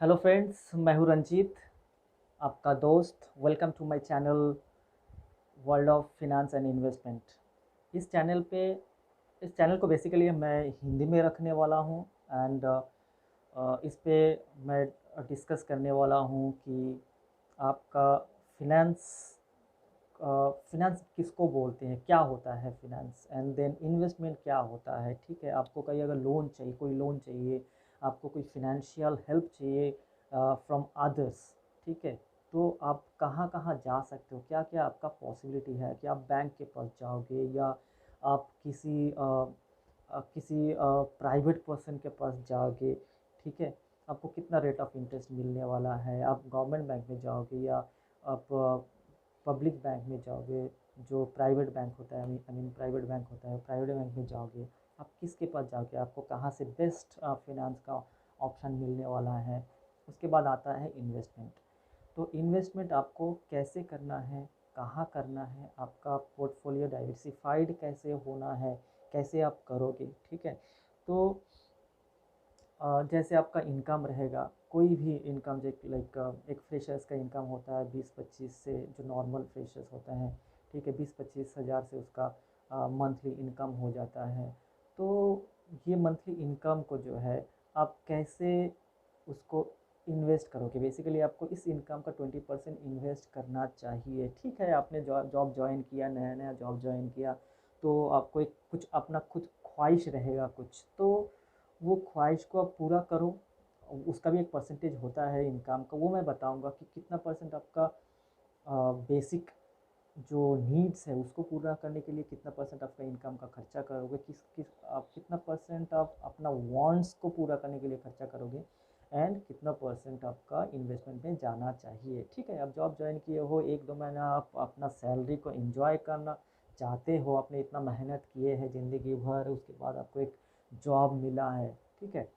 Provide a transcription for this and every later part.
Hello friends, मैं हूँ रंजीत, आपका दोस्त। Welcome to my channel world of finance and investment. इस चैनल पे इस चैनल को बेसिकली मैं हिंदी में रखने वाला हूँ एंड इस पे मैं डिस्कस करने वाला हूँ कि आपका फिनेंस फिनेंस किसको बोलते हैं, क्या होता है फिनेंस, एंड देन इन्वेस्टमेंट क्या होता है। ठीक है, आपको कहीं अगर लोन चाहिए, कोई लोन चाहिए, आपको कोई फिनेंशियल हेल्प चाहिए फ्रॉम अदर्स, ठीक है, तो आप कहाँ कहाँ जा सकते हो, क्या क्या आपका पॉसिबिलिटी है कि आप बैंक के पास जाओगे या आप किसी प्राइवेट पर्सन के पास जाओगे। ठीक है, आपको कितना रेट ऑफ इंटरेस्ट मिलने वाला है, आप गवर्नमेंट बैंक में जाओगे या आप पब्लिक बैंक में जाओगे, जो प्राइवेट बैंक होता है, आई मीन प्राइवेट बैंक होता है, प्राइवेट बैंक में जाओगे, आप किसके पास जाओगे, आपको कहाँ से बेस्ट फिनेंस का ऑप्शन मिलने वाला है। उसके बाद आता है इन्वेस्टमेंट। तो इन्वेस्टमेंट आपको कैसे करना है, कहाँ करना है, आपका पोर्टफोलियो डाइवर्सिफाइड कैसे होना है, कैसे आप करोगे। ठीक है, तो जैसे आपका इनकम रहेगा, कोई भी इनकम, जो लाइक एक फ्रेशर्स का इनकम होता है 20-25 से, जो नॉर्मल फ्रेशर्स होते हैं, ठीक है, 20-25 हज़ार से उसका मंथली इनकम हो जाता है। तो ये मंथली इनकम को जो है आप कैसे उसको इन्वेस्ट करोगे। बेसिकली आपको इस इनकम का 20% इन्वेस्ट करना चाहिए। ठीक है, आपने जॉब ज्वाइन किया, नया नया जॉब ज्वाइन किया, तो आपको एक कुछ अपना खुद ख्वाहिश रहेगा कुछ, तो वो ख्वाहिश को आप पूरा करो। उसका भी एक परसेंटेज होता है इनकम का, वो मैं बताऊंगा कि कितना परसेंट आपका बेसिक जो नीड्स है उसको पूरा करने के लिए कितना परसेंट आपका इनकम का खर्चा करोगे, किस किस आप कितना परसेंट आप अपना वांट्स को पूरा करने के लिए खर्चा करोगे, एंड कितना परसेंट आपका इन्वेस्टमेंट में जाना चाहिए। ठीक है, आप जॉब ज्वाइन किए हो, 1-2 महीना आप अपना सैलरी को एंजॉय करना चाहते हो, आपने इतना मेहनत किए हैं ज़िंदगी भर, उसके बाद आपको एक जॉब मिला है। ठीक है,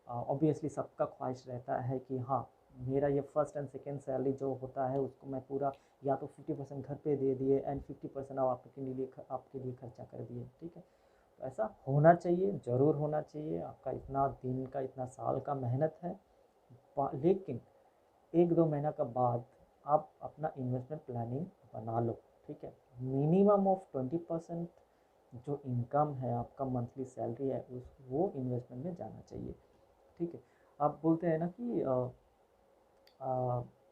ऑब्वियसली सबका ख्वाहिश रहता है कि हाँ, मेरा ये फर्स्ट एंड सेकेंड सैलरी जो होता है उसको मैं पूरा, या तो 50% घर पे दे दिए एंड 50% आप आपके लिए खर्चा कर दिए। ठीक है, तो ऐसा होना चाहिए, ज़रूर होना चाहिए। आपका इतना दिन का, इतना साल का मेहनत है, लेकिन 1-2 महीना का बाद आप अपना इन्वेस्टमेंट प्लानिंग बना लो। ठीक है, मिनिमम ऑफ 20% जो इनकम है, आपका मंथली सैलरी है, उस वो इन्वेस्टमेंट में जाना चाहिए। ठीक है, आप बोलते हैं ना कि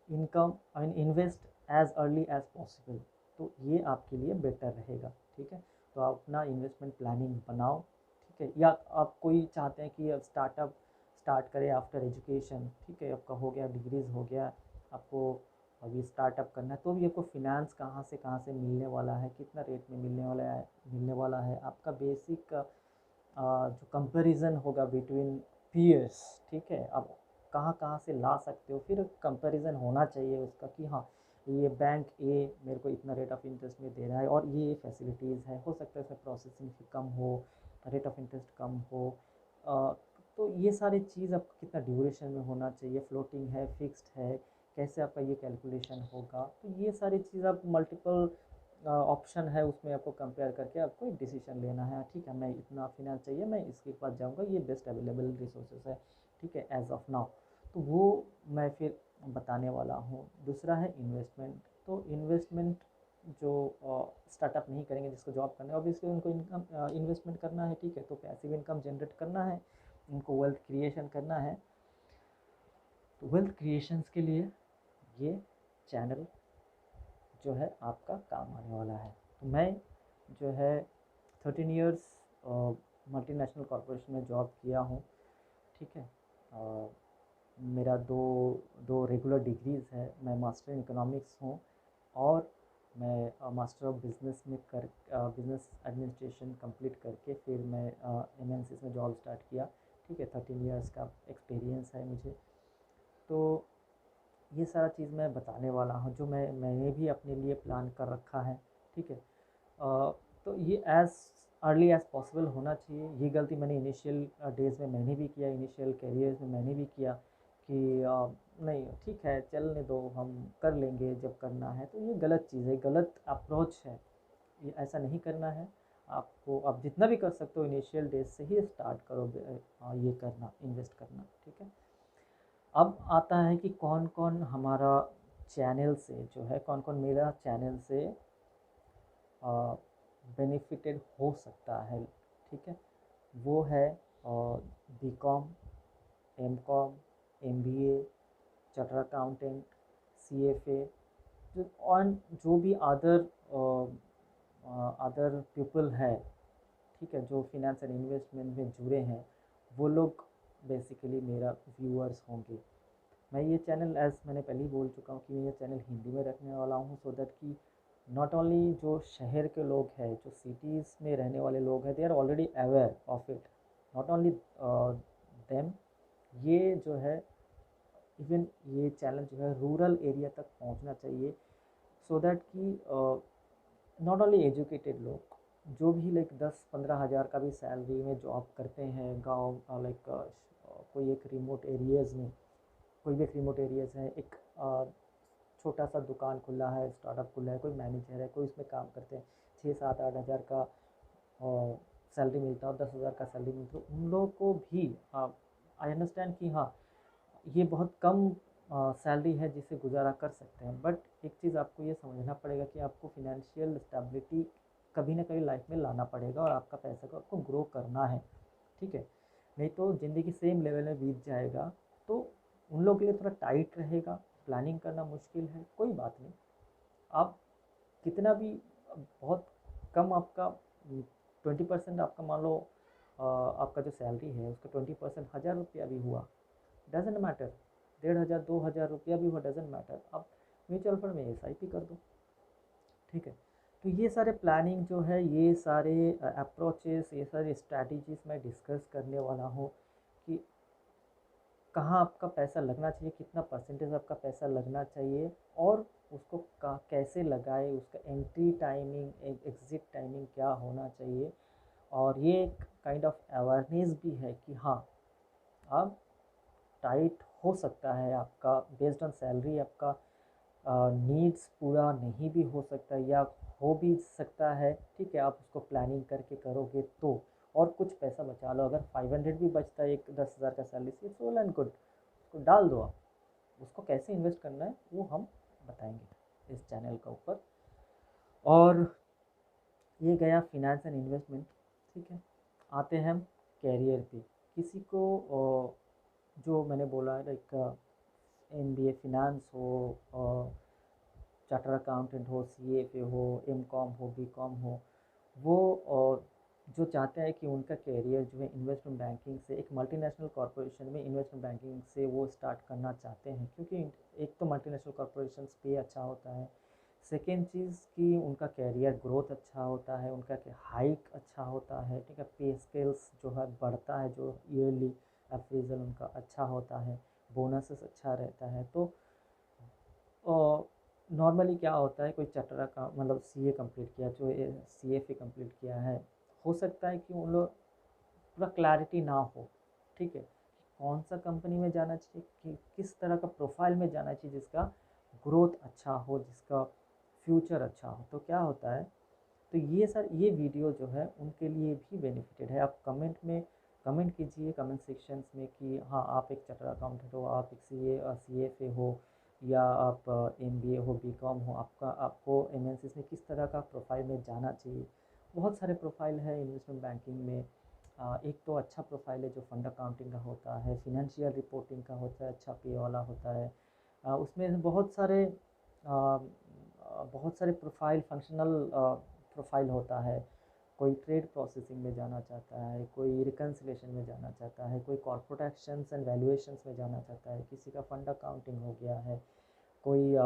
income I mean invest as early as possible, तो ये आपके लिए बेटर रहेगा। ठीक है, तो आप अपना इन्वेस्टमेंट प्लानिंग बनाओ। ठीक है, या आप कोई चाहते हैं कि अब स्टार्टअप स्टार्ट करें आफ्टर एजुकेशन। ठीक है, आपका हो गया, डिग्रीज हो गया, आपको अभी स्टार्टअप करना है, तो भी आपको फिनेंस कहाँ से मिलने वाला है, कितना रेट में मिलने वाला है आपका बेसिक जो कंपैरिजन होगा बिटवीन पीयर्स। ठीक है, आप कहाँ कहाँ से ला सकते हो, फिर कंपैरिजन होना चाहिए उसका कि हाँ, ये बैंक ए मेरे को इतना रेट ऑफ इंटरेस्ट में दे रहा है और ये फैसिलिटीज़ है, हो सकता है इसमें प्रोसेसिंग फी कम हो, रेट ऑफ इंटरेस्ट कम हो। अ, तो ये सारी चीज़ आपको कितना ड्यूरेशन में होना चाहिए, फ्लोटिंग है, फिक्स्ड है, कैसे आपका ये कैलकुलेशन होगा, तो ये सारी चीज़ आप मल्टीपल ऑप्शन है, उसमें आपको कंपेयर करके आपको एक डिसीजन लेना है। ठीक है, मैं इतना फिनांस चाहिए, मैं इसके पास जाऊंगा, ये बेस्ट अवेलेबल रिसोर्सेज है। ठीक है, एज ऑफ नाउ, तो वो मैं फिर बताने वाला हूँ। दूसरा है इन्वेस्टमेंट। तो इन्वेस्टमेंट जो स्टार्टअप नहीं करेंगे, जिसको जॉब करना है, ऑब्वियसली उनको इनकम इन्वेस्टमेंट करना है। ठीक है, तो पैसिव इनकम जनरेट करना है, उनको वेल्थ क्रिएशन करना है। तो वेल्थ क्रिएशंस के लिए ये चैनल जो है आपका काम आने वाला है। तो मैं जो है 13 ईयर्स मल्टीनेशनल कॉरपोरेशन में जॉब किया हूँ। ठीक है, मेरा दो दो रेगुलर डिग्रीज़ है, मैं मास्टर इन इकोनॉमिक्स हूँ और मैं मास्टर ऑफ बिज़नेस में कर बिज़नेस एडमिनिस्ट्रेशन कंप्लीट करके फिर मैं एमएनसीज में जॉब स्टार्ट किया। ठीक है, 13 ईयर्स का एक्सपीरियंस है मुझे। तो ये सारा चीज़ मैं बताने वाला हूँ, जो मैंने भी अपने लिए प्लान कर रखा है। ठीक है, तो ये एज़ अर्ली एज़ पॉसिबल होना चाहिए। ये गलती मैंने इनिशियल डेज़ में मैंने भी किया, इनिशियल करियर में मैंने भी किया कि नहीं ठीक है, चलने दो, हम कर लेंगे जब करना है। तो ये गलत चीज़ है, गलत अप्रोच है, ये ऐसा नहीं करना है। आपको आप जितना भी कर सकते हो इनिशियल डेज से ही स्टार्ट करो ये करना, इन्वेस्ट करना। ठीक है, अब आता है कि कौन कौन हमारा चैनल से जो है, कौन कौन मेरा चैनल से बेनिफिटेड हो सकता है। ठीक है, वो है BCom, MCom, MBA, charter accountant, CFA, जो ऑन जो भी अदर अदर पीपल है, ठीक है, जो फिनेंस एंड इन्वेस्टमेंट में जुड़े हैं, वो लोग बेसिकली मेरा व्यूअर्स होंगे। मैं ये चैनल, एज मैंने पहले ही बोल चुका हूँ कि मैं ये चैनल हिंदी में रखने वाला हूँ, सो दैट कि नॉट ओनली जो शहर के लोग हैं, जो सिटीज़ में रहने वाले लोग हैं, they are already aware of it, not only them, ये जो है इवन ये चैनल जो है रूरल एरिया तक पहुंचना चाहिए, सो दैट कि नॉट ओनली एजुकेटेड लोग, जो भी लाइक 10-15 हज़ार का भी सैलरी में जॉब करते हैं गांव, लाइक कोई एक रिमोट एरियाज़ में, कोई भी एक रिमोट एरियाज़ है, एक छोटा सा दुकान खुला है, स्टार्टअप खुला है, कोई मैनेजर है, कोई उसमें काम करते हैं, 6-7-8 हज़ार का सैलरी मिलता हो, 10 हज़ार का सैलरी मिलता हो, उन लोगों को भी आई अंडरस्टैंड कि हाँ ये बहुत कम सैलरी है जिससे गुजारा कर सकते हैं, बट एक चीज़ आपको ये समझना पड़ेगा कि आपको फिनेंशियल स्टेबिलिटी कभी ना कभी लाइफ में लाना पड़ेगा, और आपका पैसा को आपको ग्रो करना है। ठीक है, नहीं तो ज़िंदगी सेम लेवल में बीत जाएगा, तो उन लोगों के लिए थोड़ा टाइट रहेगा, प्लानिंग करना मुश्किल है, कोई बात नहीं। आप कितना भी बहुत कम आपका 20% आपका मान लो, आपका जो सैलरी है उसका 20% 1000 रुपया भी हुआ, डजेंट मैटर, 1500 2000 रुपया भी हुआ, डजेंट मैटर, आप म्यूचुअल फंड में एसआईपी कर दो। ठीक है, तो ये सारे प्लानिंग जो है, ये सारे अप्रोचेस, ये सारे स्ट्रैटेजीज मैं डिस्कस करने वाला हूँ कि कहाँ आपका पैसा लगना चाहिए, कितना परसेंटेज आपका पैसा लगना चाहिए, और उसको कैसे लगाए, उसका एंट्री टाइमिंग, एग्ज़िट टाइमिंग क्या होना चाहिए। और ये एक काइंड ऑफ अवेयरनेस भी है कि हाँ, आप टाइट हो सकता है आपका बेस्ड ऑन सैलरी, आपका नीड्स पूरा नहीं भी हो सकता, या हो भी सकता है। ठीक है, आप उसको प्लानिंग करके करोगे तो, और कुछ पैसा बचा लो, अगर 500 भी बचता है एक 10 हज़ार का सैलरी से, इट्स ऑल एंड गुड, उसको डाल दो आप। उसको कैसे इन्वेस्ट करना है वो हम बताएंगे इस चैनल के ऊपर। और ये गया फिनेंस एंड इन्वेस्टमेंट। ठीक है, आते हैं हम कैरियर पे। किसी को जो मैंने बोला है लाइक एमबीए फिनेंस हो, चार्टर अकाउंटेंट हो, सीएफए हो, एमकॉम हो, बीकॉम हो, वो जो चाहते हैं कि उनका कैरियर जो है इन्वेस्टमेंट बैंकिंग से, एक मल्टीनेशनल कॉरपोरेशन में इन्वेस्टमेंट बैंकिंग से वो स्टार्ट करना चाहते हैं, क्योंकि एक तो मल्टीनेशनल कॉरपोरेशन पे अच्छा होता है, सेकेंड चीज़ कि उनका कैरियर ग्रोथ अच्छा होता है, उनका हाइक अच्छा होता है। ठीक है, पे स्केल्स जो है बढ़ता है, जो ईयरली अप्रेजल उनका अच्छा होता है, बोनसेस अच्छा रहता है। तो नॉर्मली क्या होता है, कोई चटरा का मतलब सीए कंप्लीट किया, जो सीएफए कंप्लीट किया है, हो सकता है कि उन लोग पूरा क्लैरिटी ना हो। ठीक है, कौन सा कंपनी में जाना चाहिए, कि किस तरह का प्रोफाइल में जाना चाहिए जिसका ग्रोथ अच्छा हो, जिसका फ्यूचर अच्छा हो। तो क्या होता है, तो ये वीडियो जो है उनके लिए भी बेनिफिटेड है। आप कमेंट में कमेंट कीजिए, कमेंट सेक्शंस में, कि हाँ आप एक चार्टर्ड अकाउंटेंट हो, आप एक सीएफए हो, या आप एमबीए हो, बीकॉम हो, आपको एमएनसीज में किस तरह का प्रोफाइल में जाना चाहिए। बहुत सारे प्रोफाइल है इन्वेस्टमेंट बैंकिंग में। एक तो अच्छा प्रोफाइल है जो फंड अकाउंटिंग का होता है, फिनेंशियल रिपोर्टिंग का होता है, अच्छा पे वाला होता है। उसमें बहुत सारे प्रोफाइल, फंक्शनल प्रोफाइल होता है। कोई ट्रेड प्रोसेसिंग में जाना चाहता है, कोई रिकन्सिलेशन में जाना चाहता है, कोई कॉर्पोरेट एक्शंस एंड वैल्यूएशंस में जाना चाहता है, किसी का फंड अकाउंटिंग हो गया है, कोई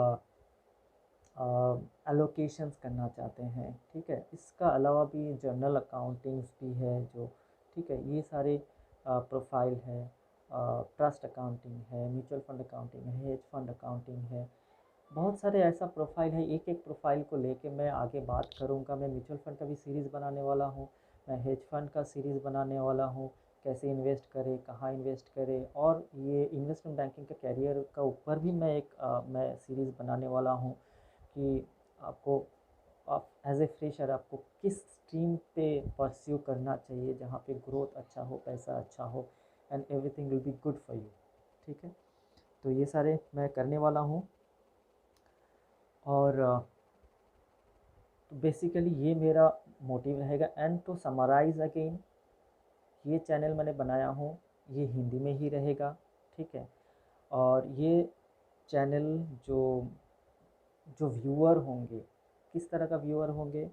एलोकेशंस करना चाहते हैं। ठीक है, इसका अलावा भी जर्नल अकाउंटिंग्स भी है जो, ठीक है, ये सारे प्रोफाइल है। ट्रस्ट अकाउंटिंग है, म्यूचुअल फंड अकाउंटिंग है, हेज फंड अकाउंटिंग है। बहुत सारे ऐसा प्रोफाइल है, एक एक प्रोफाइल को लेके मैं आगे बात करूँगा। मैं म्यूचुअल फंड का भी सीरीज़ बनाने वाला हूँ, मैं हेज फंड का सीरीज़ बनाने वाला हूँ, कैसे इन्वेस्ट करें, कहाँ इन्वेस्ट करें। और ये इन्वेस्टमेंट बैंकिंग के कैरियर का ऊपर भी मैं सीरीज़ बनाने वाला हूँ कि आपको, आप एज ए फ्रेशर आपको किस स्ट्रीम पे परस्यू करना चाहिए, जहाँ पे ग्रोथ अच्छा हो, पैसा अच्छा हो, and everything will be good for you. ठीक है, तो ये सारे मैं करने वाला हूँ। और तो बेसिकली ये मेरा मोटिव रहेगा। एंड टू समराइज़ अगेन, ये चैनल मैंने बनाया हूँ, ये हिंदी में ही रहेगा, ठीक है। और ये चैनल जो जो व्यूअर होंगे, किस तरह का व्यूअर होंगे,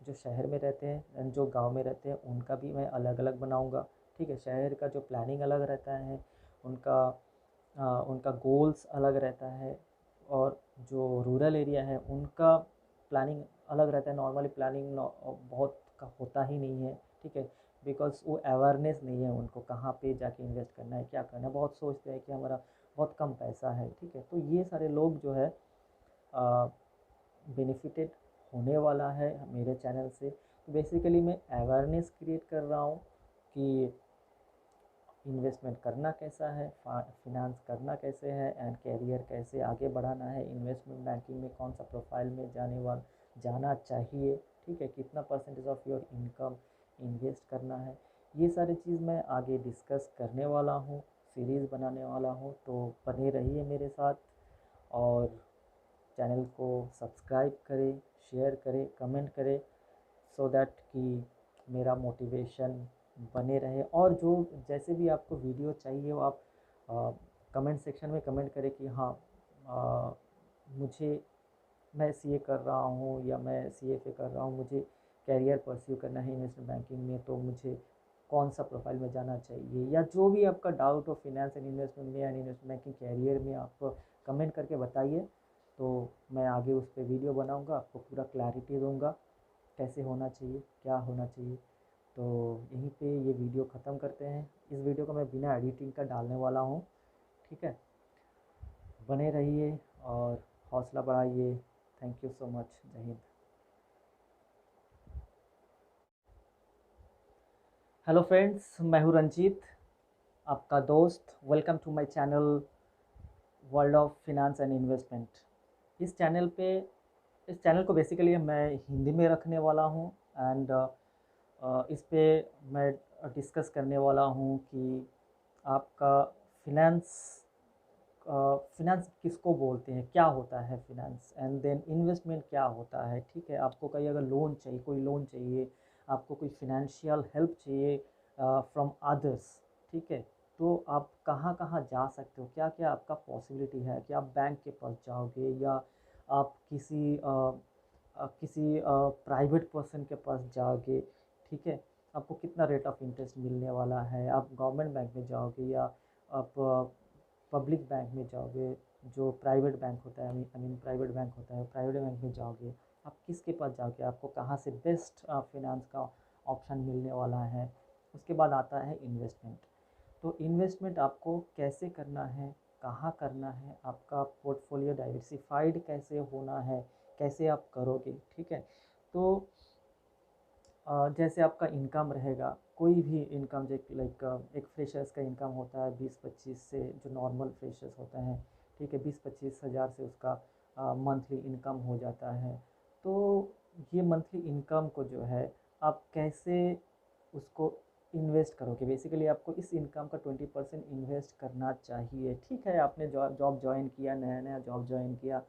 जो शहर में रहते हैं एंड जो गांव में रहते हैं, उनका भी मैं अलग अलग बनाऊंगा, ठीक है। शहर का जो प्लानिंग अलग रहता है, उनका उनका गोल्स अलग रहता है, और जो रूरल एरिया है उनका प्लानिंग अलग रहता है। नॉर्मली प्लानिंग बहुत का होता ही नहीं है, ठीक है, बिकॉज वो अवेयरनेस नहीं है उनको कहाँ पे जाके इन्वेस्ट करना है, क्या करना है। बहुत सोचते हैं कि हमारा बहुत कम पैसा है, ठीक है। तो ये सारे लोग जो है बेनिफिटेड होने वाला है मेरे चैनल से। तो बेसिकली मैं अवेयरनेस क्रिएट कर रहा हूँ कि इन्वेस्टमेंट करना कैसा है, फिनांस करना कैसे है, एंड कैरियर कैसे आगे बढ़ाना है। इन्वेस्टमेंट बैंकिंग में कौन सा प्रोफाइल में जाना चाहिए, ठीक है, कितना percentage of your income invest करना है। ये सारी चीज़ मैं आगे डिस्कस करने वाला हूँ, सीरीज़ बनाने वाला हूँ। तो बने रहिए मेरे साथ, और चैनल को सब्सक्राइब करें, शेयर करें, कमेंट करें, सो दैट कि मेरा मोटिवेशन बने रहे। और जो जैसे भी आपको वीडियो चाहिए, वो आप कमेंट सेक्शन में कमेंट करें कि हाँ, आ, मुझे मैं सीए कर रहा हूँ या मैं सीएफए कर रहा हूँ, मुझे कैरियर परस्यू करना है इन्वेस्टमेंट बैंकिंग में, तो मुझे कौन सा प्रोफाइल में जाना चाहिए, या जो भी आपका डाउट हो फिनेंस एंड इन्वेस्टमेंट में एंड इन्वेस्टमेंट बैंकिंग कैरियर में, आप कमेंट करके बताइए। तो मैं आगे उस पर वीडियो बनाऊँगा, आपको पूरा क्लैरिटी दूँगा कैसे होना चाहिए, क्या होना चाहिए। तो यहीं पे ये वीडियो ख़त्म करते हैं। इस वीडियो को मैं बिना एडिटिंग का डालने वाला हूँ, ठीक है। बने रहिए और हौसला बढ़ाइए। थैंक यू सो मच। जय हिंद। हेलो फ्रेंड्स, मैं हूँ रंजीत, आपका दोस्त। Welcome to my channel world of finance and investment. इस चैनल को बेसिकली मैं हिंदी में रखने वाला हूँ। एंड इस पे मैं डिस्कस करने वाला हूँ कि आपका फिनेंस फिनेंस किसको बोलते हैं, क्या होता है फिनेंस, एंड देन इन्वेस्टमेंट क्या होता है, ठीक है। आपको कहीं अगर लोन चाहिए, कोई लोन चाहिए, आपको कोई फिनेंशियल हेल्प चाहिए फ्रॉम अदर्स, ठीक है, तो आप कहाँ कहाँ जा सकते हो, क्या क्या आपका पॉसिबिलिटी है कि आप बैंक के पास जाओगे, या आप किसी प्राइवेट पर्सन के पास जाओगे, ठीक है। आपको कितना रेट ऑफ इंटरेस्ट मिलने वाला है, आप गवर्नमेंट बैंक में जाओगे या आप पब्लिक बैंक में जाओगे, जो प्राइवेट बैंक होता है, आई मीन प्राइवेट बैंक होता है, प्राइवेट बैंक में जाओगे, आप किसके पास जाओगे, आपको कहाँ से बेस्ट फिनांस का ऑप्शन मिलने वाला है। उसके बाद आता है इन्वेस्टमेंट। तो इन्वेस्टमेंट आपको कैसे करना है, कहाँ करना है, आपका पोर्टफोलियो डाइवर्सिफाइड कैसे होना है, कैसे आप करोगे, ठीक है। तो जैसे आपका इनकम रहेगा, कोई भी इनकम, लाइक एक फ्रेशर्स का इनकम होता है 20-25 से, जो नॉर्मल फ्रेशर्स होते हैं, ठीक है, 20-25 हज़ार से उसका मंथली इनकम हो जाता है। तो ये मंथली इनकम को जो है आप कैसे उसको इन्वेस्ट करोगे, बेसिकली आपको इस इनकम का 20% इन्वेस्ट करना चाहिए, ठीक है। आपने जॉब ज्वाइन किया, नया नया जॉब ज्वाइन किया,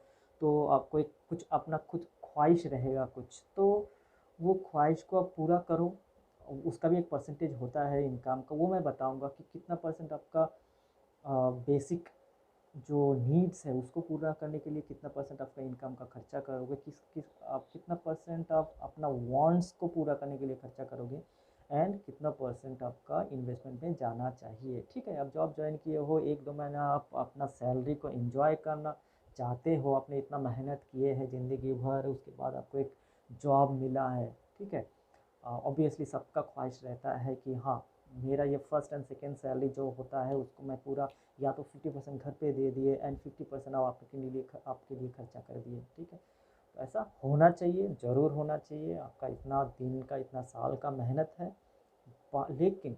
तो आपको एक कुछ अपना खुद ख्वाहिश रहेगा कुछ, तो वो ख्वाहिश को आप पूरा करो। उसका भी एक परसेंटेज होता है इनकम का, वो मैं बताऊंगा कि कितना परसेंट आपका बेसिक जो नीड्स है उसको पूरा करने के लिए कितना परसेंट आपका इनकम का खर्चा करोगे, किस किस आप कितना परसेंट आप अपना वांट्स को पूरा करने के लिए खर्चा करोगे, एंड कितना परसेंट आपका इन्वेस्टमेंट में जाना चाहिए, ठीक है। आप जॉब ज्वाइन किए हो, 1-2 महीना आप अपना सैलरी को एंजॉय करना चाहते हो, आपने इतना मेहनत किए हैं ज़िंदगी भर, उसके बाद आपको एक जॉब मिला है, ठीक है। ऑब्वियसली सबका ख्वाहिश रहता है कि हाँ, मेरा ये फर्स्ट एंड सेकेंड सैलरी जो होता है उसको मैं पूरा, या तो 50% घर पे दे दिए एंड 50% आप आपके लिए खर्चा कर दिए, ठीक है। तो ऐसा होना चाहिए, ज़रूर होना चाहिए। आपका इतना दिन का, इतना साल का मेहनत है, लेकिन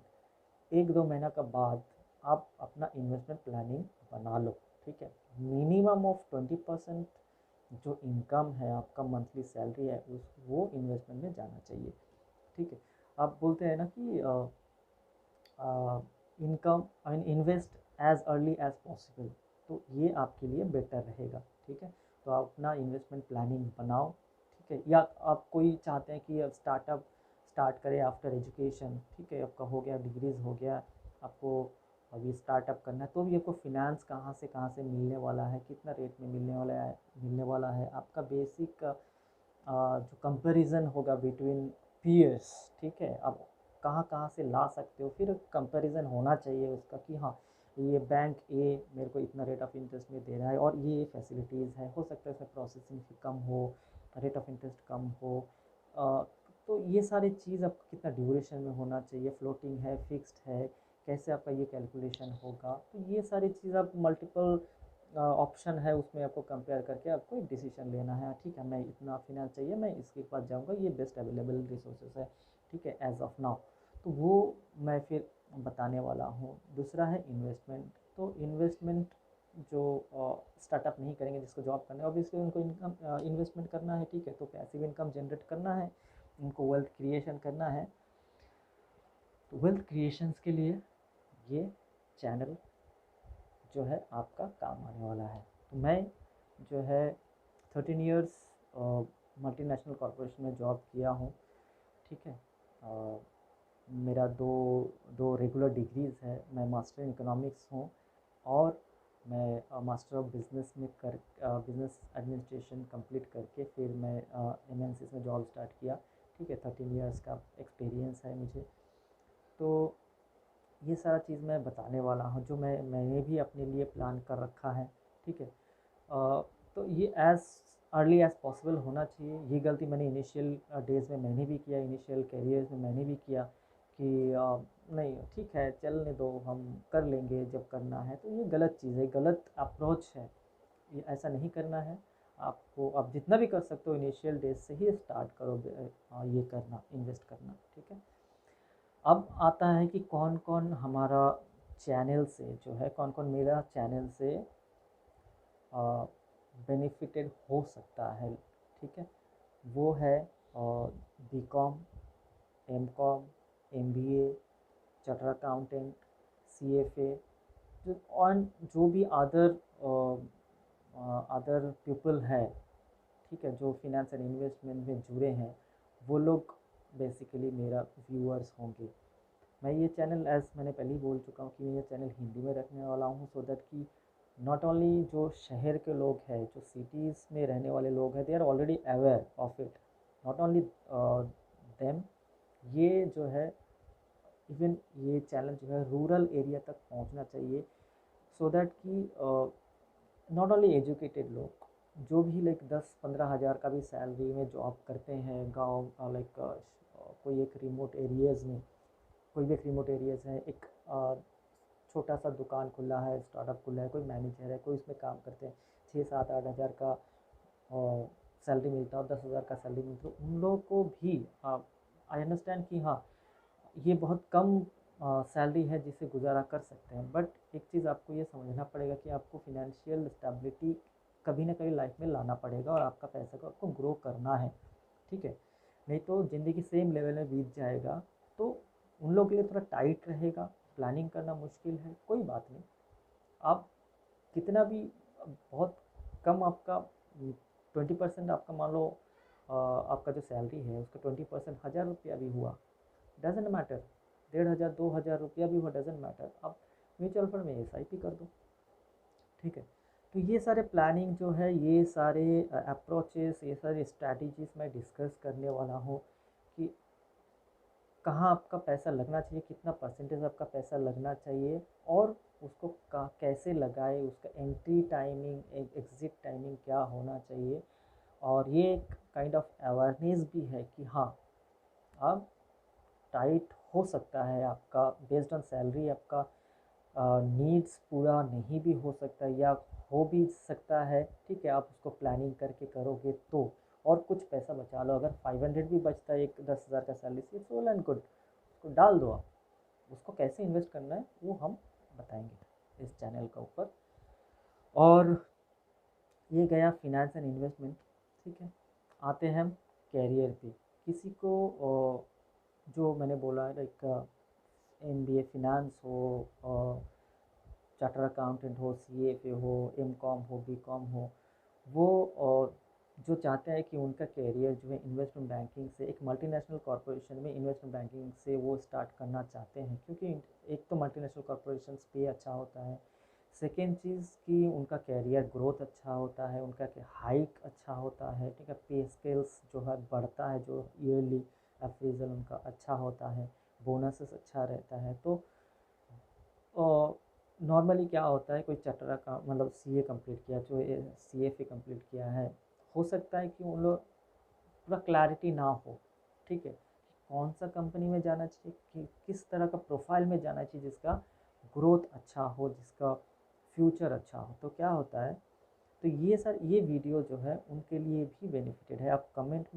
1-2 महीना का बाद आप अपना इन्वेस्टमेंट प्लानिंग बना लो, ठीक है। मिनिमम ऑफ 20% जो इनकम है, आपका मंथली सैलरी है, उस वो इन्वेस्टमेंट में जाना चाहिए, ठीक है। आप बोलते हैं ना कि income, I mean invest as early as possible, तो ये आपके लिए बेटर रहेगा, ठीक है। तो आप अपना इन्वेस्टमेंट प्लानिंग बनाओ, ठीक है। या आप कोई चाहते हैं कि अब स्टार्टअप स्टार्ट करें आफ्टर एजुकेशन, ठीक है, आपका हो गया डिग्रीज़ हो गया, आपको अभी स्टार्टअप करना है, तो भी आपको फिनेंस कहाँ से मिलने वाला है, कितना रेट में मिलने वाला है आपका बेसिक जो कंपैरिजन होगा बिटवीन पीयर्स, ठीक है। आप कहाँ से ला सकते हो, फिर कंपैरिजन होना चाहिए उसका कि हाँ ये बैंक ए मेरे को इतना रेट ऑफ इंटरेस्ट में दे रहा है और ये फैसिलिटीज़ है, हो सकता है इसमें प्रोसेसिंग फी कम हो, रेट ऑफ इंटरेस्ट कम हो। अ, तो ये सारी चीज़ आपको कितना ड्यूरेशन में होना चाहिए, फ्लोटिंग है, फिक्स्ड है, कैसे आपका ये कैलकुलेशन होगा, तो ये सारी चीज़ आप मल्टीपल ऑप्शन है उसमें आपको कंपेयर करके आपको एक डिसीजन लेना है। ठीक है, मैं इतना फिनांस चाहिए, मैं इसके पास जाऊंगा, ये बेस्ट अवेलेबल रिसोर्सेज है, ठीक है, एज ऑफ नाउ। तो वो मैं फिर बताने वाला हूँ। दूसरा है इन्वेस्टमेंट। तो इन्वेस्टमेंट जो स्टार्टअप नहीं करेंगे, जिसको जॉब करना है, ऑब्वियसली उनको इनकम इन्वेस्टमेंट करना है, ठीक है, तो पैसिव इनकम जनरेट करना है, उनको वेल्थ क्रिएशन करना है। तो वेल्थ क्रिएशंस के लिए ये चैनल जो है आपका काम आने वाला है। तो मैं जो है 13 ईयर्स मल्टीनेशनल कॉरपोरेशन में जॉब किया हूँ, ठीक है। मेरा दो दो रेगुलर डिग्रीज़ है, मैं मास्टर इन इकोनॉमिक्स हूँ और मैं मास्टर ऑफ बिज़नेस में कर बिज़नेस एडमिनिस्ट्रेशन कंप्लीट करके फिर मैं एमएनसीज में जॉब स्टार्ट किया, ठीक है। 13 ईयर्स का एक्सपीरियंस है मुझे। तो ये सारा चीज़ मैं बताने वाला हूँ जो मैंने भी अपने लिए प्लान कर रखा है, ठीक है। तो ये एज़ अर्ली एज़ पॉसिबल होना चाहिए। ये गलती मैंने इनिशियल डेज़ में मैंने भी किया, इनिशियल कैरियर में मैंने भी किया कि नहीं ठीक है चलने दो, हम कर लेंगे जब करना है। तो ये गलत चीज़ है, गलत अप्रोच है, ये ऐसा नहीं करना है। आपको आप जितना भी कर सकते हो इनिशियल डेज से ही स्टार्ट करो ये करना, इन्वेस्ट करना, ठीक है। अब आता है कि कौन कौन हमारा चैनल से जो है, कौन कौन मेरा चैनल से बेनिफिटेड हो सकता है, ठीक है। वो है BCom, MCom, MBA, charter accountant, CFA, जो ऑन जो भी अदर पीपल है, ठीक है, जो फिनेंस एंड इन्वेस्टमेंट में जुड़े हैं, वो लोग बेसिकली मेरा व्यूअर्स होंगे। मैं ये चैनल एज़ मैंने पहले ही बोल चुका हूँ कि मैं ये चैनल हिंदी में रखने वाला हूँ, सो दैट कि नॉट ओनली जो शहर के लोग हैं, जो सिटीज़ में रहने वाले लोग हैं, they are already aware of it, not only them, ये जो है इवन ये चैनल जो है रूरल एरिया तक पहुंचना चाहिए, सो दैट कि नॉट ओनली एजुकेटेड लोग, जो भी लाइक 10-15 हज़ार का भी सैलरी में जॉब करते हैं गांव, लाइक कोई एक रिमोट एरियाज़ में, कोई भी एक रिमोट एरियाज़ है, एक छोटा सा दुकान खुला है, स्टार्टअप खुला है, कोई मैनेजर है, कोई इसमें काम करते हैं, 6-7-8 हज़ार का सैलरी मिलता है, 10 हज़ार का सैलरी मिलता है, उन लोगों को भी आई अंडरस्टैंड कि हाँ ये बहुत कम सैलरी है जिससे गुजारा कर सकते हैं, बट एक चीज़ आपको ये समझना पड़ेगा कि आपको फिनेंशियल स्टेबिलिटी कभी ना कभी लाइफ में लाना पड़ेगा और आपका पैसा को आपको ग्रो करना है, ठीक है। नहीं तो ज़िंदगी सेम लेवल में बीत जाएगा, तो उन लोगों के लिए थोड़ा टाइट रहेगा, प्लानिंग करना मुश्किल है, कोई बात नहीं। आप कितना भी बहुत कम आपका 20% आपका मान लो आपका जो सैलरी है उसका 20% 1000 रुपया भी हुआ, डजेंट मैटर, 1500 2000 रुपया भी हुआ, डजेंट मैटर, आप म्यूचुअल फंड में एसआईपी कर दो, ठीक है। तो ये सारे प्लानिंग जो है, ये सारे अप्रोचेस, ये सारे स्ट्रैटेजीज मैं डिस्कस करने वाला हूँ कि कहाँ आपका पैसा लगना चाहिए, कितना परसेंटेज आपका पैसा लगना चाहिए और उसको कैसे लगाए, उसका एंट्री टाइमिंग एग्ज़िट टाइमिंग क्या होना चाहिए। और ये एक काइंड ऑफ अवेयरनेस भी है कि हाँ अब टाइट हो सकता है आपका, बेस्ड ऑन सैलरी आपका नीड्स पूरा नहीं भी हो सकता या हो भी सकता है, ठीक है। आप उसको प्लानिंग करके करोगे तो, और कुछ पैसा बचा लो, अगर 500 भी बचता है एक 10 हज़ार का सैलरी से, इट्स वेल एंड गुड, उसको डाल दो आप। उसको कैसे इन्वेस्ट करना है वो हम बताएंगे इस चैनल के ऊपर। और ये गया फिनेंस एंड इन्वेस्टमेंट, ठीक है। आते हैं हम कैरियर पे। किसी को जो मैंने बोला है लाइक एमबीए फिनेंस हो, चार्टर अकाउंटेंट हो, CFA हो, MCOM हो, BCOM हो, वो जो चाहते हैं कि उनका कैरियर जो है इन्वेस्टमेंट बैंकिंग से, एक मल्टीनेशनल कॉरपोरेशन में इन्वेस्टमेंट बैंकिंग से वो स्टार्ट करना चाहते हैं, क्योंकि एक तो मल्टीनेशनल कॉरपोरेशन पे अच्छा होता है, सेकेंड चीज़ कि उनका कैरियर ग्रोथ अच्छा होता है, उनका हाइक अच्छा होता है, ठीक है, पे स्केल्स जो है बढ़ता है, जो ईयरली अप्रेजल उनका अच्छा होता है, बोनसेस अच्छा रहता है। तो नॉर्मली क्या होता है, कोई चटरा का मतलब CA कंप्लीट किया, जो CFA कंप्लीट किया है, हो सकता है कि उन लोग पूरा क्लैरिटी ना हो, ठीक है, कौन सा कंपनी में जाना चाहिए, कि किस तरह का प्रोफाइल में जाना चाहिए जिसका ग्रोथ अच्छा हो, जिसका फ्यूचर अच्छा हो। तो क्या होता है, तो ये वीडियो जो है उनके लिए भी बेनिफिटेड है। आप कमेंट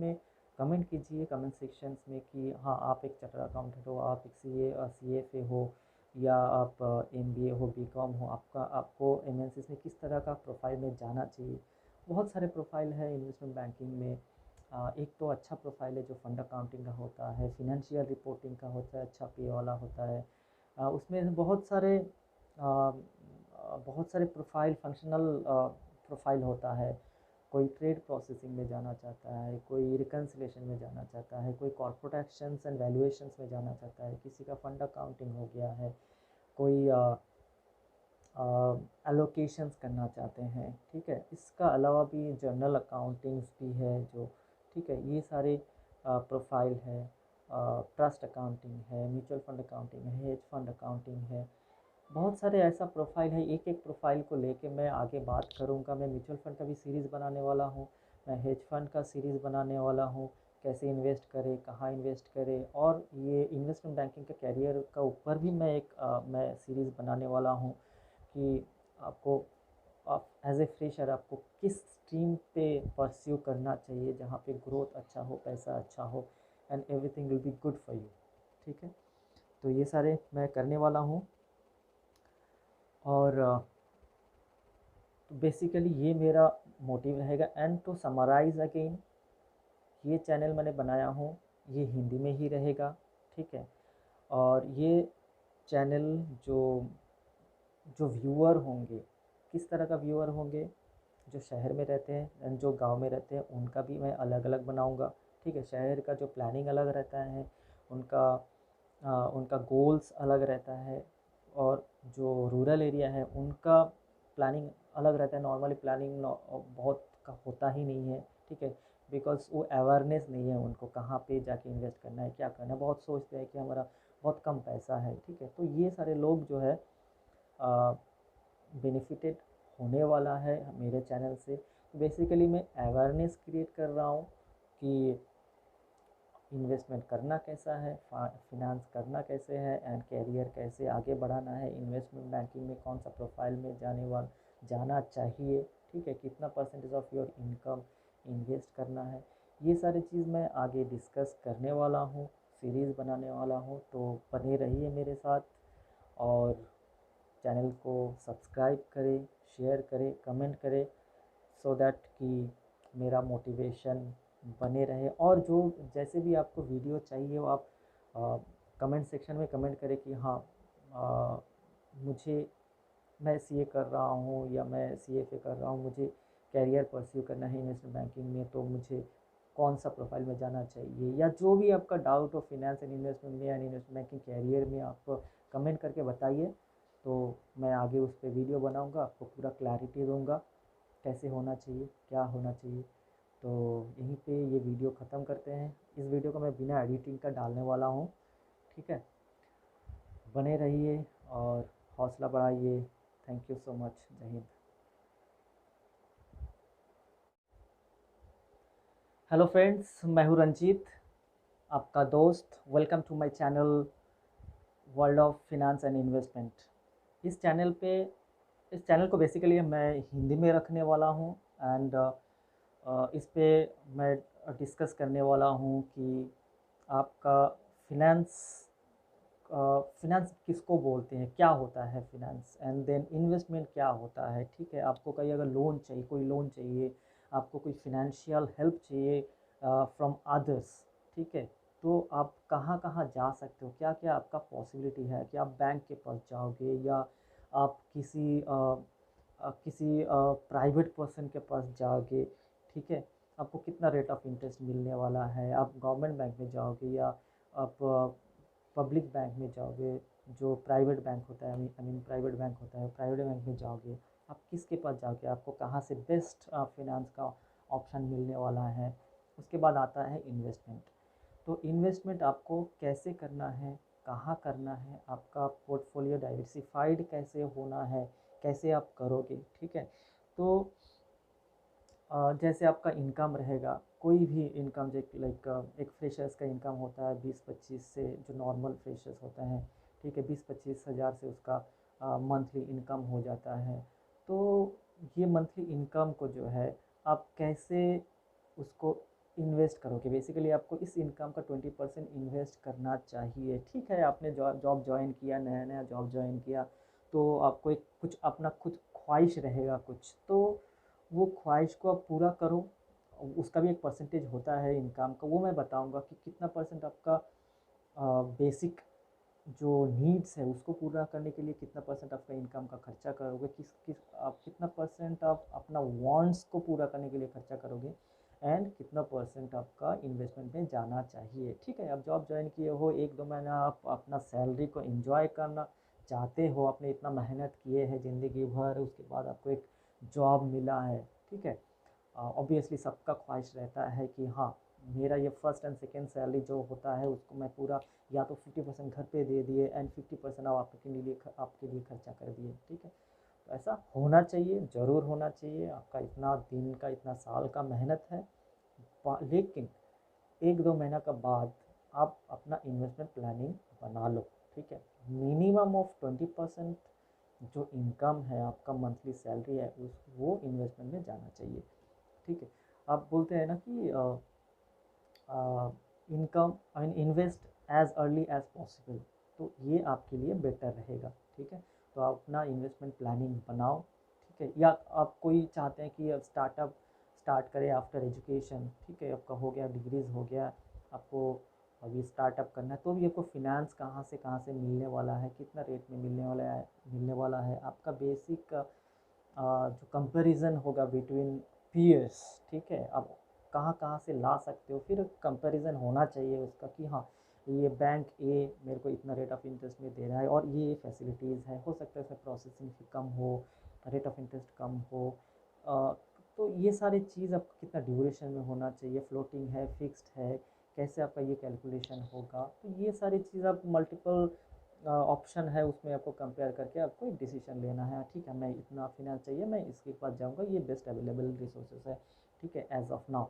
कीजिए कमेंट सेक्शंस में कि हाँ, आप एक चार्टर्ड अकाउंटेंट हो, आप एक CFA हो, या आप MBA हो, BCOM हो, आपको MNCs में किस तरह का प्रोफाइल में जाना चाहिए। बहुत सारे प्रोफाइल है इन्वेस्टमेंट बैंकिंग में। एक तो अच्छा प्रोफाइल है जो फंड अकाउंटिंग का होता है, फिनेंशियल रिपोर्टिंग का होता है, अच्छा पे वाला होता है। उसमें बहुत सारे प्रोफाइल, फंक्शनल प्रोफाइल होता है। कोई ट्रेड प्रोसेसिंग में जाना चाहता है, कोई रिकन्सिलेशन में जाना चाहता है, कोई कॉर्पोरेट एक्शंस एंड वैल्यूएशंस में जाना चाहता है, किसी का फंड अकाउंटिंग हो गया है, कोई एलोकेशंस करना चाहते हैं, ठीक है। इसका अलावा भी जर्नल अकाउंटिंग्स भी है जो, ठीक है, ये सारे प्रोफाइल है। ट्रस्ट अकाउंटिंग है, म्यूचुअल फंड अकाउंटिंग है, हेज फंड अकाउंटिंग है, बहुत सारे ऐसा प्रोफाइल है। एक एक प्रोफाइल को लेके मैं आगे बात करूँगा। मैं म्यूचुअल फंड का भी सीरीज़ बनाने वाला हूँ, मैं हेज फंड का सीरीज़ बनाने वाला हूँ, कैसे इन्वेस्ट करें, कहाँ इन्वेस्ट करें, और ये इन्वेस्टमेंट बैंकिंग के कैरियर का ऊपर भी मैं सीरीज़ बनाने वाला हूँ कि आपको, आप एज ए फ्रेशर आपको किस स्ट्रीम पे परस्यू करना चाहिए, जहाँ पे ग्रोथ अच्छा हो, पैसा अच्छा हो, and everything will be good for you, ठीक है। तो ये सारे मैं करने वाला हूँ। और तो बेसिकली ये मेरा मोटिव रहेगा। एंड टू समराइज़ अगेन, ये चैनल मैंने बनाया हूँ, ये हिंदी में ही रहेगा, ठीक है। और ये चैनल जो जो व्यूअर होंगे, किस तरह का व्यूअर होंगे, जो शहर में रहते हैं एंड जो गांव में रहते हैं, उनका भी मैं अलग अलग बनाऊंगा, ठीक है। शहर का जो प्लानिंग अलग रहता है, उनका उनका गोल्स अलग रहता है, और जो रूरल एरिया है उनका प्लानिंग अलग रहता है। नॉर्मली प्लानिंग बहुत का होता ही नहीं है, ठीक है, बिकॉज वो अवेयरनेस नहीं है उनको, कहाँ पे जाके इन्वेस्ट करना है, क्या करना है। बहुत सोचते हैं कि हमारा बहुत कम पैसा है, ठीक है। तो ये सारे लोग जो है बेनिफिटेड होने वाला है मेरे चैनल से। तो बेसिकली मैं अवेयरनेस क्रिएट कर रहा हूँ कि इन्वेस्टमेंट करना कैसा है, फिनांस करना कैसे है, एंड कैरियर कैसे आगे बढ़ाना है, इन्वेस्टमेंट बैंकिंग में कौन सा प्रोफाइल में जाना चाहिए, ठीक है, कितना percentage of your income invest करना है। ये सारी चीज़ मैं आगे डिस्कस करने वाला हूँ, सीरीज़ बनाने वाला हूँ। तो बने रहिए मेरे साथ, और चैनल को सब्सक्राइब करें, शेयर करें, कमेंट करें, सो दैट कि मेरा मोटिवेशन बने रहे। और जो जैसे भी आपको वीडियो चाहिए, वो आप कमेंट सेक्शन में कमेंट करें कि हाँ, आ, मुझे, मैं CA कर रहा हूँ या मैं CFA कर रहा हूँ, मुझे कैरियर परस्यू करना है इन्वेस्टमेंट बैंकिंग में, तो मुझे कौन सा प्रोफाइल में जाना चाहिए, या जो भी आपका डाउट हो फिनेंस एंड इन्वेस्टमेंट में एंड इन्वेस्टमेंट बैंकिंग कैरियर में, आप कमेंट करके बताइए। तो मैं आगे उस पर वीडियो बनाऊँगा, आपको पूरा क्लैरिटी दूँगा कैसे होना चाहिए, क्या होना चाहिए। तो यहीं पे ये वीडियो ख़त्म करते हैं। इस वीडियो को मैं बिना एडिटिंग का डालने वाला हूँ, ठीक है। बने रहिए और हौसला बढ़ाइए। थैंक यू सो मच। जय हिंद। हेलो फ्रेंड्स, मैं हूँ रंजीत, आपका दोस्त। Welcome to my channel world of finance and investment. इस चैनल पे इस चैनल को बेसिकली मैं हिंदी में रखने वाला हूँ, एंड इस पे मैं डिस्कस करने वाला हूँ कि आपका फिनेंस फिनेंस किसको बोलते हैं, क्या होता है फिनेंस, एंड देन इन्वेस्टमेंट क्या होता है, ठीक है। आपको कहीं अगर लोन चाहिए, कोई लोन चाहिए, आपको कोई फिनेंशियल हेल्प चाहिए फ्रॉम अदर्स, ठीक है, तो आप कहाँ कहाँ जा सकते हो, क्या क्या आपका पॉसिबिलिटी है कि आप बैंक के पास जाओगे, या आप किसी प्राइवेट पर्सन के पास जाओगे, ठीक है, आपको कितना रेट ऑफ इंटरेस्ट मिलने वाला है, आप गवर्नमेंट बैंक में जाओगे या आप पब्लिक बैंक में जाओगे, जो प्राइवेट बैंक होता है, आई मीन प्राइवेट बैंक होता है, प्राइवेट बैंक में जाओगे, आप किसके पास जाओगे, आपको कहाँ से बेस्ट फिनांस का ऑप्शन मिलने वाला है। उसके बाद आता है इन्वेस्टमेंट। तो इन्वेस्टमेंट आपको कैसे करना है, कहाँ करना है, आपका पोर्टफोलियो डाइवर्सिफाइड कैसे होना है, कैसे आप करोगे, ठीक है। तो जैसे आपका इनकम रहेगा, कोई भी इनकम, जो लाइक एक फ्रेशर्स का इनकम होता है 20-25 से, जो नॉर्मल फ्रेशर्स होते हैं, ठीक है, 20-25 हज़ार से उसका मंथली इनकम हो जाता है। तो ये मंथली इनकम को जो है आप कैसे उसको इन्वेस्ट करोगे, बेसिकली आपको इस इनकम का 20% इन्वेस्ट करना चाहिए, ठीक है। आपने जॉब ज्वाइन किया, नया नया जॉब ज्वाइन किया, तो आपको एक कुछ अपना खुद ख्वाहिश रहेगा कुछ, तो वो ख्वाहिश को आप पूरा करो। उसका भी एक परसेंटेज होता है इनकम का, वो मैं बताऊंगा कि कितना परसेंट आपका बेसिक जो नीड्स है उसको पूरा करने के लिए कितना परसेंट आपका इनकम का खर्चा करोगे, किस किस आप कितना परसेंट आप अपना वांट्स को पूरा करने के लिए खर्चा करोगे, एंड कितना परसेंट आपका इन्वेस्टमेंट में जाना चाहिए, ठीक है। आप जॉब ज्वाइन किए हो, 1-2 महीना आप अपना सैलरी को एंजॉय करना चाहते हो, आपने इतना मेहनत किए हैं ज़िंदगी भर, उसके बाद आपको एक जॉब मिला है, ठीक है। ऑब्वियसली सबका ख्वाहिश रहता है कि हाँ, मेरा ये फर्स्ट एंड सेकेंड सैलरी जो होता है उसको मैं पूरा या तो 50% घर पे दे दिए एंड 50% आप आपके लिए खर्चा कर दिए, ठीक है। तो ऐसा होना चाहिए, ज़रूर होना चाहिए, आपका इतना दिन का, इतना साल का मेहनत है। लेकिन 1-2 महीना का बाद आप अपना इन्वेस्टमेंट प्लानिंग बना लो, ठीक है। मिनिमम ऑफ 20% जो इनकम है, आपका मंथली सैलरी है, उस वो इन्वेस्टमेंट में जाना चाहिए, ठीक है। आप बोलते हैं ना कि income I mean invest as early as possible, तो ये आपके लिए बेटर रहेगा, ठीक है। तो आप अपना इन्वेस्टमेंट प्लानिंग बनाओ, ठीक है। या आप कोई चाहते हैं कि अब स्टार्टअप स्टार्ट करें आफ्टर एजुकेशन, ठीक है, आपका हो गया, डिग्रीज हो गया, आपको अभी स्टार्टअप करना है, तो भी आपको फिनेंस कहाँ से मिलने वाला है, कितना रेट में मिलने वाला है आपका बेसिक जो कंपैरिजन होगा बिटवीन पीयर्स, ठीक है। अब कहाँ कहाँ से ला सकते हो, फिर कंपैरिजन होना चाहिए उसका कि हाँ, ये बैंक ए मेरे को इतना रेट ऑफ इंटरेस्ट में दे रहा है और ये फैसिलिटीज़ है, हो सकता है इसमें प्रोसेसिंग फी कम हो, रेट ऑफ इंटरेस्ट कम हो। अ, तो ये सारी चीज़ आपको कितना ड्यूरेशन में होना चाहिए, फ्लोटिंग है, फिक्स्ड है, कैसे आपका ये कैलकुलेशन होगा, तो ये सारी चीज़ आप मल्टीपल ऑप्शन है, उसमें आपको कंपेयर करके आपको एक डिसीजन लेना है, ठीक है, मैं इतना फिनांस चाहिए, मैं इसके पास जाऊंगा, ये बेस्ट अवेलेबल रिसोर्सेज है, ठीक है, एज ऑफ नाउ।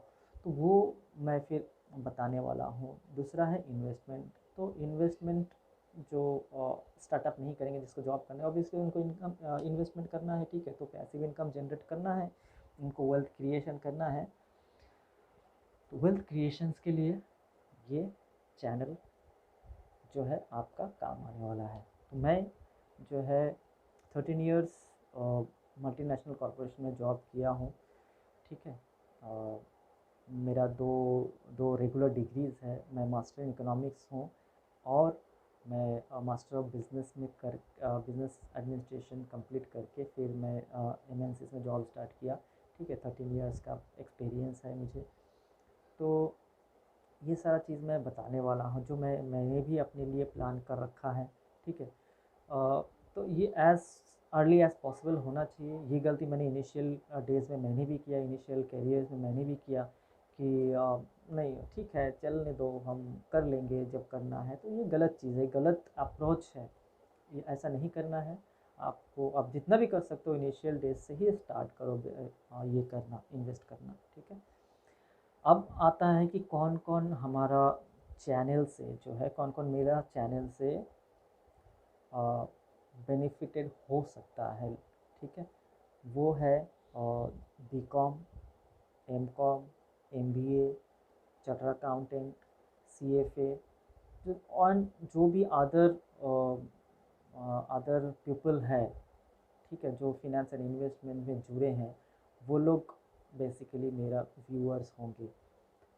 तो वो मैं फिर बताने वाला हूँ। दूसरा है इन्वेस्टमेंट। तो इन्वेस्टमेंट जो स्टार्टअप नहीं करेंगे, जिसको जॉब करना है, ऑब्वियसली उनको इनकम इन्वेस्टमेंट करना है, ठीक है, तो पैसिव इनकम जनरेट करना है, उनको वेल्थ क्रिएशन करना है। तो वेल्थ क्रिएशंस के लिए ये चैनल जो है आपका काम आने वाला है। तो मैं जो है 13 ईयर्स मल्टीनेशनल कॉरपोरेशन में जॉब किया हूँ, ठीक है। मेरा दो दो रेगुलर डिग्रीज़ है, मैं मास्टर इन इकोनॉमिक्स हूँ और मैं मास्टर ऑफ बिज़नेस में कर बिज़नेस एडमिनिस्ट्रेशन कंप्लीट करके फिर मैं एमएनसीज में जॉब स्टार्ट किया, ठीक है। 13 ईयर्स का एक्सपीरियंस है मुझे। तो ये सारा चीज़ मैं बताने वाला हूँ, जो मैंने भी अपने लिए प्लान कर रखा है, ठीक है। तो ये एज़ अर्ली एज़ पॉसिबल होना चाहिए। ये गलती मैंने इनिशियल डेज़ में मैंने भी किया, इनिशियल कैरियर्स में मैंने भी किया कि नहीं ठीक है, चलने दो, हम कर लेंगे जब करना है। तो ये गलत चीज़ है, गलत अप्रोच है, ये ऐसा नहीं करना है। आपको आप जितना भी कर सकते हो इनिशियल डेज से ही स्टार्ट करो ये करना, इन्वेस्ट करना, ठीक है। अब आता है कि कौन कौन हमारा चैनल से जो है, कौन कौन मेरा चैनल से बेनिफिटेड हो सकता है, ठीक है। वो है BCom, MCom, MBA, charter accountant, CFA, जो और जो भी अदर पीपल है, ठीक है, जो फिनेंस एंड इन्वेस्टमेंट में जुड़े हैं, वो लोग बेसिकली मेरा व्यूअर्स होंगे।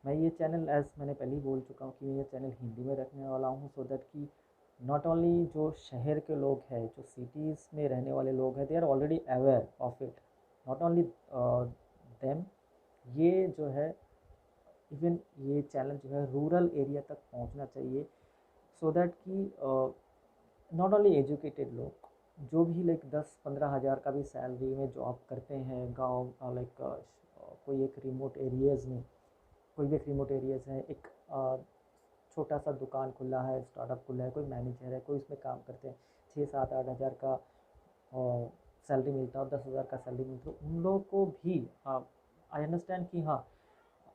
मैं ये चैनल, एज़ मैंने पहले ही बोल चुका हूँ कि मैं ये चैनल हिंदी में रखने वाला हूँ, सो दैट कि नॉट ओनली जो शहर के लोग हैं, जो सिटीज़ में रहने वाले लोग हैं, they are already aware of it, not only them, ये जो है इवन ये चैलेंज जो है रूरल एरिया तक पहुंचना चाहिए, सो दैट कि नॉट ओनली एजुकेटेड लोग, जो भी लाइक 10-15 हज़ार का भी सैलरी में जॉब करते हैं गांव, लाइक कोई एक रिमोट एरियाज़ में, कोई भी एक रिमोट एरियाज़ है, एक छोटा सा दुकान खुला है, स्टार्टअप खुला है, कोई मैनेजर है, कोई उसमें काम करते हैं, 6-7-8 हज़ार का सैलरी मिलता है, 10 हज़ार का सैलरी मिलता है, उन लोगों को भी आई अंडरस्टैंड कि हाँ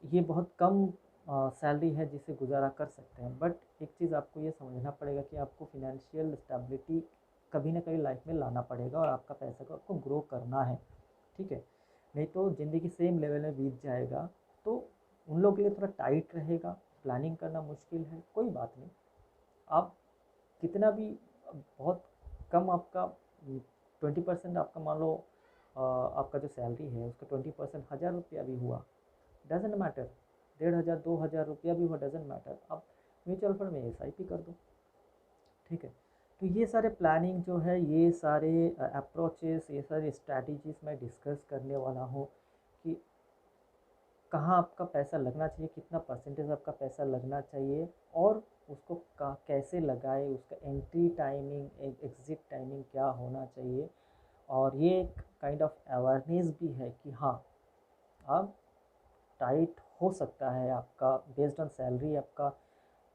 ये बहुत कम सैलरी है जिससे गुजारा कर सकते हैं, बट एक चीज़ आपको ये समझना पड़ेगा कि आपको फिनेंशियल स्टेबिलिटी कभी ना कभी लाइफ में लाना पड़ेगा, और आपका पैसा को आपको ग्रो करना है, ठीक है, नहीं तो ज़िंदगी सेम लेवल में बीत जाएगा। तो उन लोगों के लिए थोड़ा टाइट रहेगा, प्लानिंग करना मुश्किल है, कोई बात नहीं, आप कितना भी बहुत कम आपका 20% आपका मान लो, आपका जो सैलरी है उसका 20% 1,000 रुपया भी हुआ, डजेंट मैटर, 1,500-2,000 रुपया भी हुआ, डजेंट मैटर, आप म्यूचुअल फंड में SIP कर दो, ठीक है। तो ये सारे प्लानिंग जो है, ये सारे अप्रोचेस, ये सारी स्ट्रैटेजीज मैं डिस्कस करने वाला हूँ कि कहाँ आपका पैसा लगना चाहिए, कितना परसेंटेज आपका पैसा लगना चाहिए, और उसको कैसे लगाए, उसका एंट्री टाइमिंग, एग्ज़िट टाइमिंग क्या होना चाहिए, और ये एक काइंड ऑफ अवेयरनेस भी है कि हाँ अब टाइट हो सकता है आपका, बेस्ड ऑन सैलरी आपका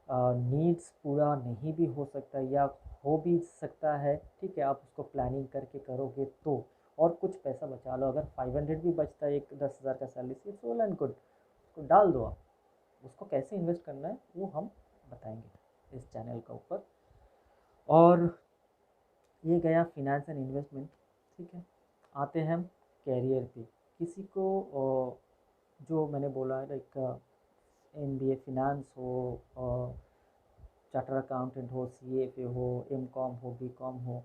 नीड्स पूरा नहीं भी हो सकता, या हो भी सकता है, ठीक है, आप उसको प्लानिंग करके करोगे तो, और कुछ पैसा बचा लो, अगर 500 भी बचता है एक 10,000 का सैलरी से, इट्स ऑल एंड गुड, उसको डाल दो आप, उसको कैसे इन्वेस्ट करना है वो हम बताएंगे इस चैनल के ऊपर। और ये गया फिनेंस एंड इन्वेस्टमेंट, ठीक है। आते हैं हम कैरियर पे, किसी को जो मैंने बोला है लाइक MBA फिनेंस हो, चार्टर अकाउंटेंट हो, CFA हो, MCOM हो, BCOM हो,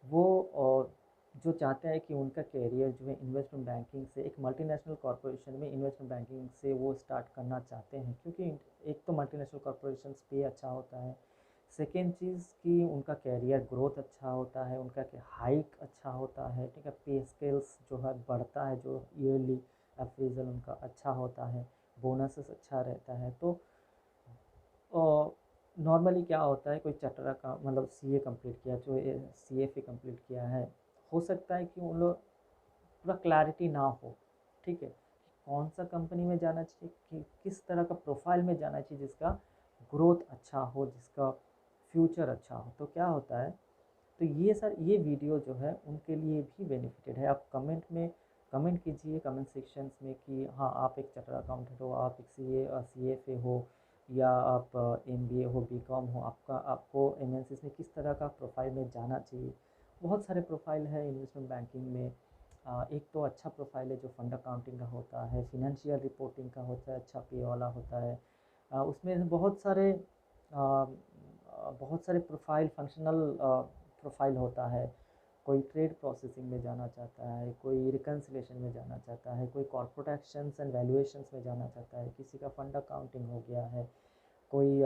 वो जो चाहते हैं कि उनका कैरियर जो है इन्वेस्टमेंट बैंकिंग से, एक मल्टीनेशनल कॉरपोरेशन में इन्वेस्टमेंट बैंकिंग से वो स्टार्ट करना चाहते हैं, क्योंकि एक तो मल्टीनेशनल कॉरपोरेशन पे अच्छा होता है, सेकेंड चीज़ कि उनका कैरियर ग्रोथ अच्छा होता है, उनका हाइक अच्छा होता है, ठीक है, पे स्केल्स जो है बढ़ता है, जो ईयरली अप्रेजल उनका अच्छा होता है, बोनसेस अच्छा रहता है। तो नॉर्मली क्या होता है, कोई चटरा का मतलब CA कंप्लीट किया, जो CFA कंप्लीट किया है, हो सकता है कि उन लोग पूरा क्लैरिटी ना हो, ठीक है, कौन सा कंपनी में जाना चाहिए, कि किस तरह का प्रोफाइल में जाना चाहिए जिसका ग्रोथ अच्छा हो, जिसका फ्यूचर अच्छा हो। तो क्या होता है, तो ये वीडियो जो है उनके लिए भी बेनिफिटेड है। आप कमेंट कीजिए कमेंट सेक्शंस में कि हाँ आप एक चार्टर्ड अकाउंटेंट हो, आप एक CFA हो, या आप MBA हो, BCOM हो, आपको MNCs में किस तरह का प्रोफाइल में जाना चाहिए। बहुत सारे प्रोफाइल है इन्वेस्टमेंट बैंकिंग में। एक तो अच्छा प्रोफाइल है जो फंड अकाउंटिंग का होता है, फिनेंशियल रिपोर्टिंग का होता है, अच्छा पे वाला होता है। उसमें बहुत सारे प्रोफाइल फंक्शनल प्रोफाइल होता है। कोई ट्रेड प्रोसेसिंग में जाना चाहता है, कोई रिकन्सिलेशन में जाना चाहता है, कोई कॉर्पोरेट एक्शंस एंड वैल्यूएशंस में जाना चाहता है, किसी का फंड अकाउंटिंग हो गया है, कोई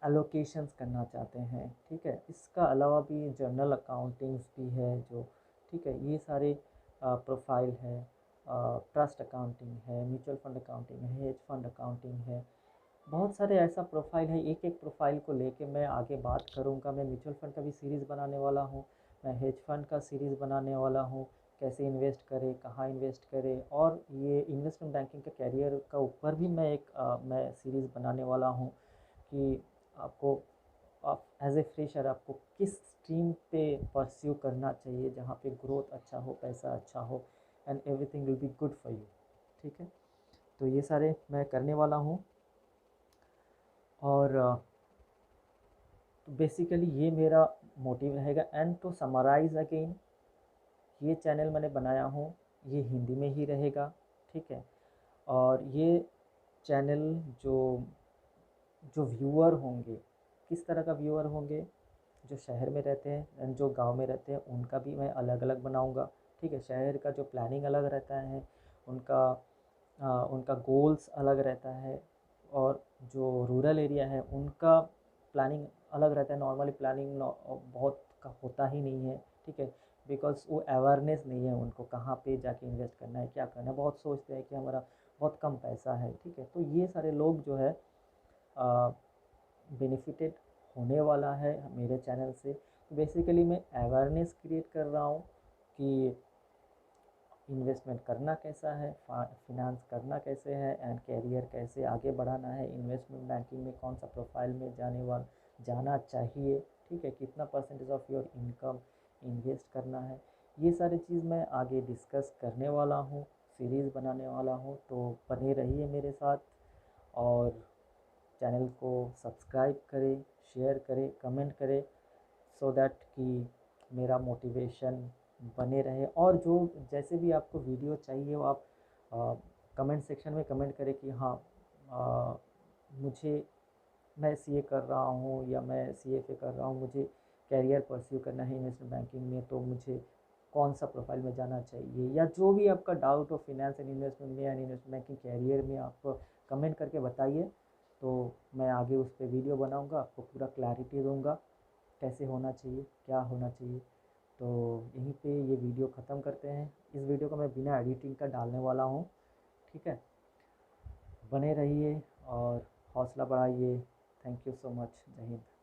एलोकेशंस करना चाहते हैं, ठीक है। इसका अलावा भी जर्नल अकाउंटिंग्स भी है जो, ठीक है, ये सारे प्रोफाइल है। ट्रस्ट अकाउंटिंग है, म्यूचुअल फंड अकाउंटिंग है, हेज फंड अकाउंटिंग है, बहुत सारे ऐसा प्रोफाइल है। एक एक प्रोफाइल को लेके मैं आगे बात करूँगा। मैं म्यूचुअल फंड का भी सीरीज़ बनाने वाला हूँ, मैं हेज फंड का सीरीज़ बनाने वाला हूँ, कैसे इन्वेस्ट करें, कहाँ इन्वेस्ट करें, और ये इन्वेस्टमेंट बैंकिंग के कैरियर का ऊपर भी मैं सीरीज़ बनाने वाला हूँ कि आपको, आप एज ए फ्रेशर आपको किस स्ट्रीम पे परस्यू करना चाहिए जहाँ पे ग्रोथ अच्छा हो, पैसा अच्छा हो, and everything will be good for you, ठीक है। तो ये सारे मैं करने वाला हूँ। और तो बेसिकली ये मेरा मोटिव रहेगा। एंड टू समराइज़ अगेन, ये चैनल मैंने बनाया हूँ, ये हिंदी में ही रहेगा, ठीक है। और ये चैनल जो जो व्यूअर होंगे, किस तरह का व्यूअर होंगे, जो शहर में रहते हैं एंड जो गांव में रहते हैं, उनका भी मैं अलग अलग बनाऊंगा, ठीक है। शहर का जो प्लानिंग अलग रहता है, उनका उनका गोल्स अलग रहता है, और जो रूरल एरिया है उनका प्लानिंग अलग रहता है, नॉर्मली प्लानिंग बहुत का होता ही नहीं है, ठीक है, बिकॉज वो अवेयरनेस नहीं है उनको कहाँ पे जाके इन्वेस्ट करना है, क्या करना है। बहुत सोचते हैं कि हमारा बहुत कम पैसा है, ठीक है। तो ये सारे लोग जो है बेनिफिटेड होने वाला है मेरे चैनल से। बेसिकली मैं अवेयरनेस क्रिएट कर रहा हूँ कि इन्वेस्टमेंट करना कैसा है, फिनांस करना कैसे है, एंड कैरियर कैसे आगे बढ़ाना है, इन्वेस्टमेंट बैंकिंग में कौन सा प्रोफाइल में जाना चाहिए, ठीक है, कितना percentage of your income invest करना है। ये सारी चीज़ मैं आगे डिस्कस करने वाला हूँ, सीरीज़ बनाने वाला हूँ। तो बने रहिए मेरे साथ, और चैनल को सब्सक्राइब करें, शेयर करें, कमेंट करें, सो दैट कि मेरा मोटिवेशन बने रहे। और जो जैसे भी आपको वीडियो चाहिए वो आप कमेंट सेक्शन में कमेंट करें कि हाँ, आ, मुझे मैं सीए कर रहा हूँ या मैं सीएफए कर रहा हूँ, मुझे कैरियर परस्यू करना है इन्वेस्टमेंट बैंकिंग में, तो मुझे कौन सा प्रोफाइल में जाना चाहिए, या जो भी आपका डाउट हो फिनेंस एंड इन्वेस्टमेंट में एंड इन्वेस्टमेंट बैंकिंग कैरियर में, आप कमेंट करके बताइए। तो मैं आगे उस पर वीडियो बनाऊँगा, आपको पूरा क्लैरिटी दूँगा कैसे होना चाहिए, क्या होना चाहिए। तो यहीं पे ये वीडियो ख़त्म करते हैं। इस वीडियो को मैं बिना एडिटिंग का डालने वाला हूँ, ठीक है। बने रहिए और हौसला बढ़ाइए। थैंक यू सो मच। जय हिंद।